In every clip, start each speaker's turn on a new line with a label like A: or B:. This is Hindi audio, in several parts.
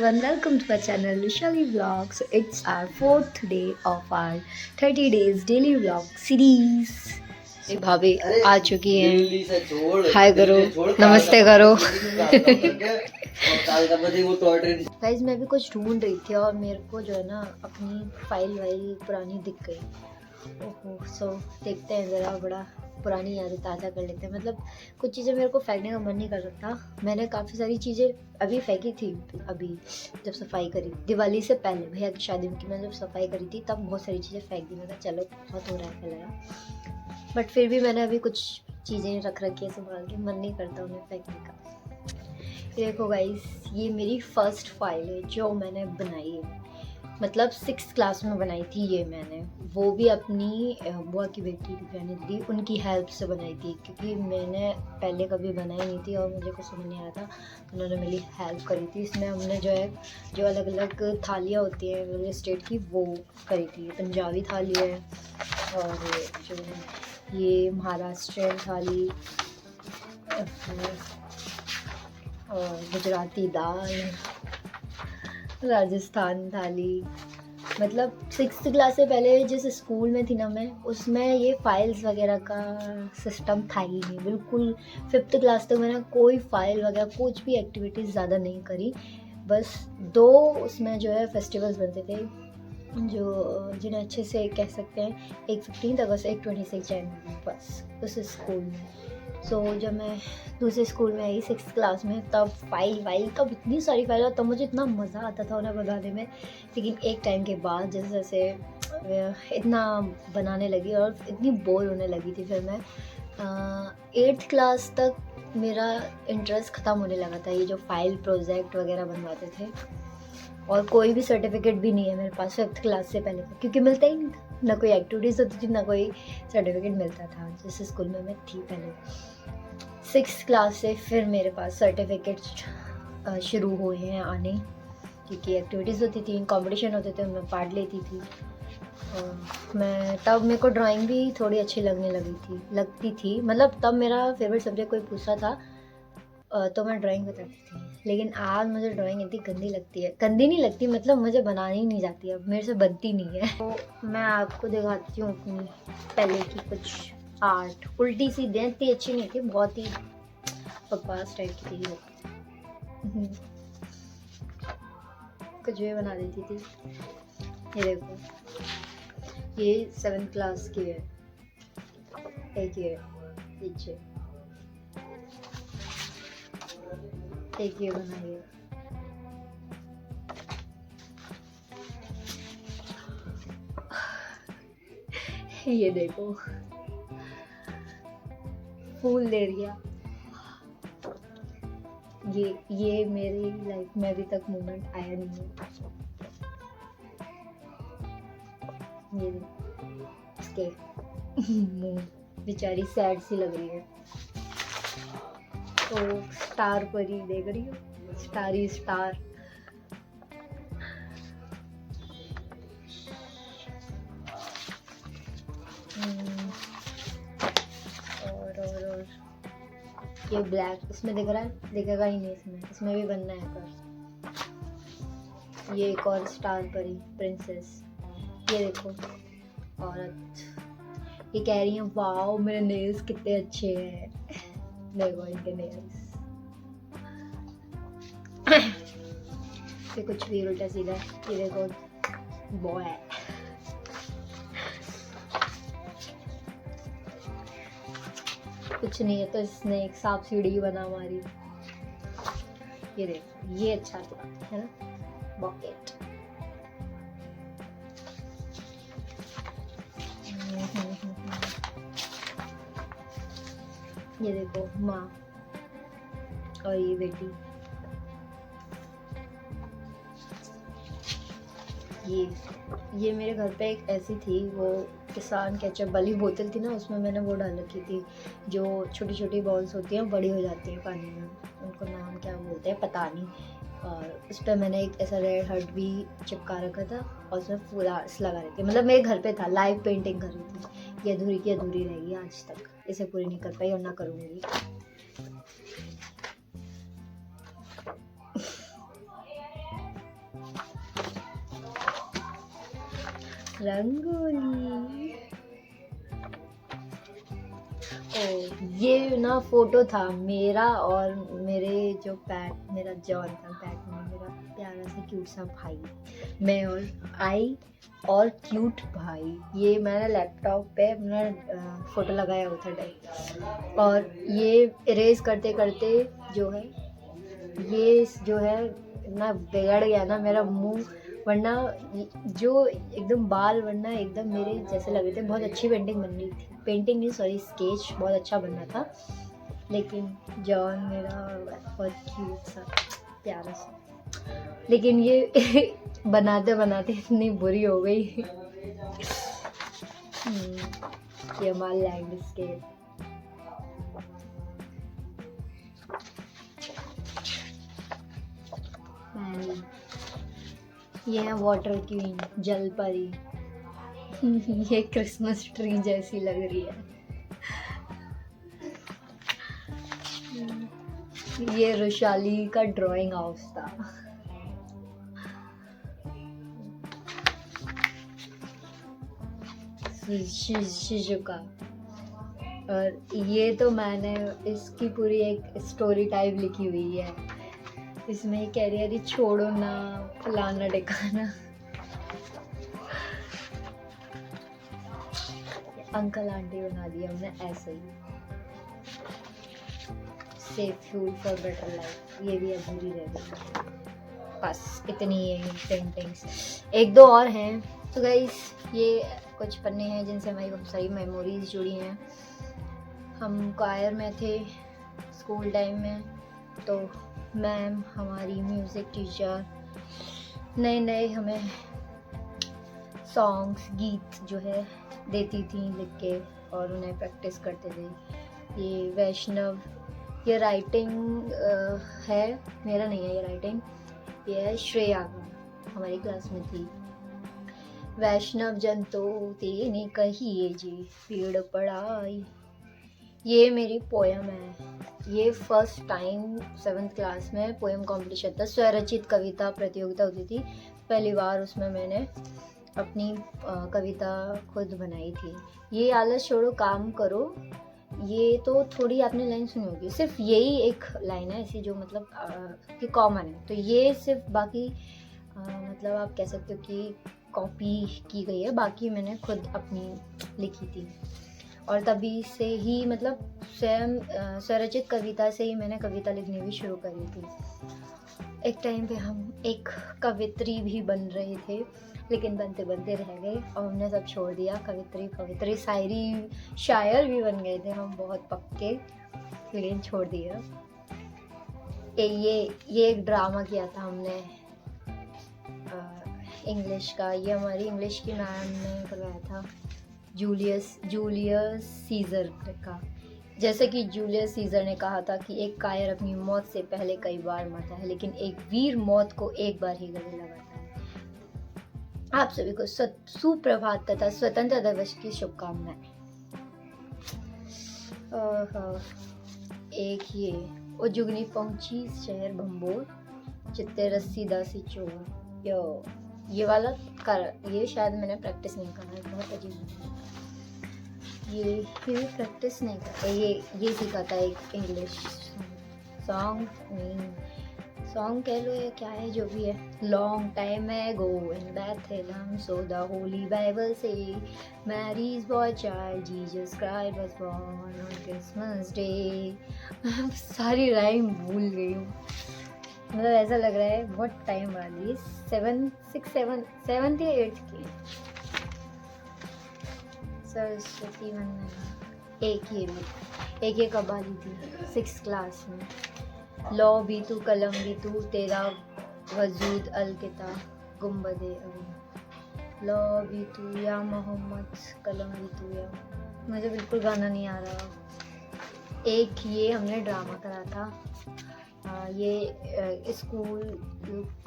A: everyone, welcome to our channel Vishali Vlogs. It's our 4th day of our 30 days daily vlog series. भाभी आ चुकी हैं, हाय करो, नमस्ते करो। गाइस मैं भी कुछ ढूंढ रही थी और मेरे को जो है ना अपनी फाइल वाइल पुरानी दिख गई। ओहो, सो देखते हैं ज़रा, बड़ा पुरानी यादें ताज़ा कर लेते हैं। मतलब कुछ चीज़ें मेरे को फेंकने का मन नहीं कर सकता। मैंने काफ़ी सारी चीज़ें अभी फेंकी थी, अभी जब सफाई करी दिवाली से पहले भैया की शादी की, मैं जब सफाई करी थी तब बहुत सारी चीज़ें फेंक दी। मैंने चलो बहुत हो रहा है फैलाया, बट फिर भी मैंने अभी कुछ चीज़ें रख रखी है संभाल के, मन नहीं करता उन्हें फेंकने का। ये देखो गाइस, ये मेरी फर्स्ट फाइल है जो मैंने बनाई है, मतलब 6th क्लास में बनाई थी ये मैंने। वो भी अपनी बुआ की बेटी की बहन दी, उनकी हेल्प से बनाई थी, क्योंकि मैंने पहले कभी बनाई नहीं थी और मुझे कुछ समझ नहीं आया था। उन्होंने मेरी हेल्प करी थी। इसमें हमने जो है जो अलग अलग थालियाँ होती हैं मेरे स्टेट की वो करी थी। पंजाबी थाली है और जो है ये महाराष्ट्रियन थाली और गुजराती दाल, राजस्थान थाली। मतलब 6th क्लास से पहले जिस स्कूल में थी ना मैं, उसमें ये फाइल्स वगैरह का सिस्टम था ही नहीं बिल्कुल। 5th क्लास तक मैंने कोई फाइल वगैरह कुछ भी एक्टिविटीज़ ज़्यादा नहीं करी। बस 2 उसमें जो है फेस्टिवल्स बनते थे जो जिन्हें अच्छे से कह सकते हैं, एक 15 अगस्त, एक 26 जनवरी, बस उस स्कूल में। सो जब मैं दूसरे स्कूल में आई 6th क्लास में, तब फाइल तब इतनी सारी फाइल, तब मुझे इतना मज़ा आता था उन्हें बनाने में। लेकिन एक टाइम के बाद जैसे जैसे इतना बनाने लगी और इतनी बोर होने लगी थी, फिर मैं 8th क्लास तक मेरा इंटरेस्ट ख़त्म होने लगा था ये जो फाइल प्रोजेक्ट वगैरह बनवाते थे। और कोई भी सर्टिफिकेट भी नहीं है मेरे पास 5th क्लास से पहले का, क्योंकि मिलता ही नहीं था। ना कोई एक्टिविटीज़ होती थी, ना कोई सर्टिफिकेट मिलता था जिस स्कूल में मैं थी पहले। 6th क्लास से फिर मेरे पास सर्टिफिकेट शुरू हुए हैं आने, क्योंकि एक्टिविटीज़ होती थी, कंपटीशन होते थे, मैं पार्ट लेती थी। और मैं तब मेरे को ड्राइंग भी थोड़ी अच्छी लगती थी। मतलब तब मेरा फेवरेट सब्जेक्ट कोई पूछता था तो मैं ड्राइंग बताती थी। लेकिन आज मुझे ड्राइंग इतनी गंदी लगती है, गंदी नहीं लगती, मतलब मुझे बनानी ही नहीं जाती, अब मेरे से बनती नहीं है। तो मैं आपको दिखाती हूँ अपनी पहले की कुछ आर्ट। उल्टी सीधी, इतनी अच्छी नहीं थी, बहुत ही बकवास टाइप की थी वो। कुछ भी बना देती थी। ये देखो, ये 7th क्लास की है। एक ये पीछे, एक ये बनाइए। ये देखो, फूल ले रिया। ये मेरी लाइफ में अभी तक मोमेंट आया नहीं है। ये इसके मुंह, बेचारी सैड सी लग रही है। तो स्टार परी देख रही हो, स्टारी स्टार। और ये ब्लैक, इसमें दिख रहा है, दिखेगा ही नहीं, इसमें भी बनना है पर। ये एक और स्टार परी प्रिंसेस। ये देखो औरत, ये कह रही है वाओ मेरे नेल्स कितने अच्छे हैं। देखो इनके नेल्स। ये कुछ भी उल्टा सीधा। ये देखो बॉय, कुछ नहीं है तो इसने एक सांप सीढ़ी बना मारी। ये देखो, ये अच्छा था, है ना, बॉकेट। ये देखो माँ और ये बेटी। ये मेरे घर पे एक ऐसी थी, वो किसान केचप वाली बोतल थी ना, उसमें मैंने वो डाल रखी थी, जो छोटी छोटी बॉल्स होती हैं, बड़ी हो जाती हैं पानी में, उनको नाम क्या बोलते हैं पता नहीं। और उस पर मैंने एक ऐसा रेड हार्ट भी चिपका रखा था और उसमें फ्लावर्स लगा रहे थे। मतलब मेरे घर पे था, लाइव पेंटिंग कर रही थी। ये अधूरी की अधूरी रहेगी आज तक, इसे पूरी नहीं कर पाई और ना करूँगी। रंगोली। ओ ये ना फोटो था मेरा और मेरे जो पैट, मेरा जॉन था पैट में, मेरा प्यारा सा क्यूट सा भाई, मैं और आई और क्यूट भाई। ये मैंने लैपटॉप पे अपना फोटो लगाया हुआ था डायरी, और ये इरेज करते करते जो है ये जो है इतना बिगड़ गया ना मेरा मुंह, वरना जो एकदम बाल वरना एकदम मेरे जैसे लग रहे थे। बहुत अच्छी पेंटिंग बन रही थी, पेंटिंग नहीं सॉरी स्केच बहुत अच्छा बन रहा था, लेकिन जॉन मेरा बहुत क्यूट सा प्यारा सा, लेकिन ये बनाते बनाते इतनी बुरी हो गई। ये हमारा लैंडस्केप। ये है वाटर क्वीन, जल परी। ये क्रिसमस ट्री जैसी लग रही है। ये रुशाली का ड्राइंग हाउस था। शिजुका। और ये तो मैंने इसकी पूरी एक स्टोरी टाइप लिखी हुई है, इसमें कह रही है अरे छोड़ो ना फलाना ढिकाना। अंकल आंटी बना दिया हमने ऐसे ही। Save fuel for better life, ये भी अधूरी रह गई। बस इतनी है पेंटिंग्स, एक दो और हैं। तो गाइस ये कुछ पन्ने हैं जिनसे हमारी बहुत सारी मेमोरीज जुड़ी हैं। हम क्वायर में थे स्कूल टाइम में, तो मैम हमारी म्यूज़िक टीचर नए नए हमें सॉन्ग्स गीत जो है देती थी लिख के, और उन्हें प्रैक्टिस करते थे। ये वैष्णव, ये राइटिंग है, मेरा नहीं है ये राइटिंग, ये है श्रेया का, हमारी क्लास में थी। वैष्णव जन तो तेने कहिए जी पेड़ पढ़ाई, ये मेरी पोयम है। ये फर्स्ट टाइम 7th क्लास में पोएम कंपटीशन था, स्वरचित कविता प्रतियोगिता होती थी, पहली बार उसमें मैंने अपनी कविता खुद बनाई थी। ये आलस छोड़ो काम करो, ये तो थोड़ी आपने लाइन सुनी होगी, सिर्फ यही एक लाइन है ऐसी जो मतलब कि कॉमन है, तो ये सिर्फ बाकी मतलब आप कह सकते हो कि कॉपी की गई है, बाकी मैंने खुद अपनी लिखी थी। और तभी से ही मतलब स्वयं स्वरचित कविता से ही मैंने कविता लिखनी भी शुरू करी थी। एक टाइम पे हम एक कवित्री भी बन रहे थे, लेकिन बनते बनते रह गए और हमने सब छोड़ दिया। कवित्री शायरी शायर भी बन गए थे हम बहुत पक्के, लेकिन छोड़ दिया। ये एक ड्रामा किया था हमने इंग्लिश का, ये हमारी इंग्लिश की मैम ने करवाया था, जूलियस सीजर का। जैसे कि जूलियस सीजर ने कहा था कि एक कायर अपनी मौत से पहले कई बार मरता है, लेकिन एक वीर मौत को एक बार ही गले लगाता है। आप सभी को सुप्रभात तथा स्वतंत्रता दिवस की शुभकामनाएं। एक ये उजुगनी पहुंची शहर भंबोर, चित्ते रस्सी दासी चोर। ये वाला ये शायद मैंने प्रैक्टिस नहीं करा है, बहुत अजीब है। ये प्रैक्टिस नहीं करता, ये सीखा था एक इंग्लिश सॉन्ग कह लो या क्या है जो भी है। लॉन्ग टाइम एगो इन Bethlehem so the holy Bible say Mary's boy child Jesus Christ was born on Christmas day। मैं सारी राइम भूल गई हूँ, मतलब ऐसा लग रहा है बहुत टाइम बाद, ये 7th या 8th की। सरस्वती वंदना, एक ये कबाली थी 6th क्लास में। लौ भी तू कलम भी तू तेरा वजूद अलकिता गुम्बदे अभी। लौ भी तू या मोहम्मद कलम भी तू या, मुझे बिल्कुल गाना नहीं आ रहा। एक ये हमने ड्रामा करा था, ये स्कूल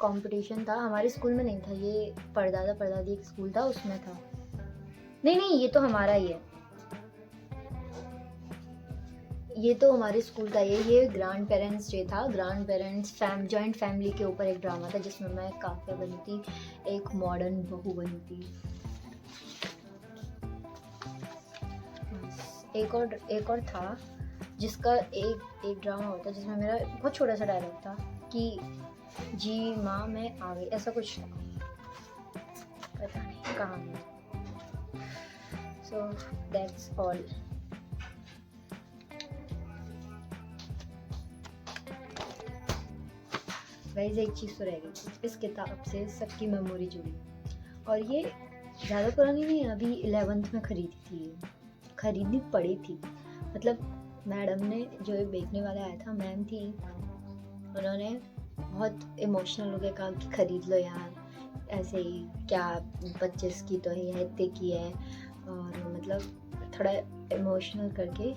A: कंपटीशन था, हमारे स्कूल में नहीं था, ये परदादा परदादी एक स्कूल था उसमें था। नहीं ये तो हमारा ही है, ये तो हमारे स्कूल का ये ग्रैंड पेरेंट्स डे था। ग्रैंड पेरेंट्स जॉइंट फैमिली के ऊपर एक ड्रामा था जिसमें मैं काफिया बनी थी, एक मॉडर्न बहू बनी थी। एक और था जिसका एक ड्रामा होता जिसमें मेरा बहुत छोटा सा डायलॉग था कि जी माँ मैं आ गई, ऐसा कुछ था, पता नहीं कहाँ है। So that's all. गाइस एक चीज़ तो रह गई, इस किताब से सबकी मेमोरी जुड़ी, और ये ज़्यादा पुरानी नहीं है, अभी 11th में खरीदी थी, खरीदनी पड़ी थी। मतलब मैडम ने, जो ये बेचने वाला आया था, मैम थी, उन्होंने बहुत इमोशनल हो के कहा कि खरीद लो यार, ऐसे ही क्या 25 की तो है, इतने की है, और मतलब थोड़ा इमोशनल करके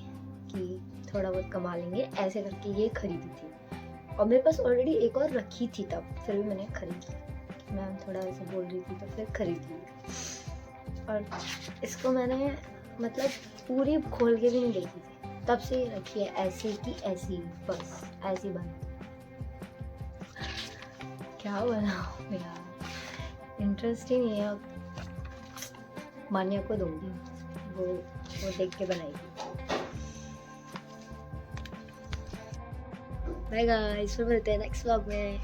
A: कि थोड़ा बहुत कमा लेंगे, ऐसे करके ये खरीदी थी। और मेरे पास ऑलरेडी एक और रखी थी तब, फिर भी मैंने खरीद ली, मैम थोड़ा ऐसे बोल रही थी तो फिर खरीद ली। और इसको मैंने मतलब पूरी खोल के भी नहीं देखी थी, तब से ये रखी है ऐसे की ऐसी, बस ऐसी बंद। क्या बनाऊँ यार, इंटरेस्ट ही नहीं है। मान्या को दूंगी, वो देख के बनाएगी। बाय गाइस, फिर मिलते हैं नेक्स्ट व्लॉग में।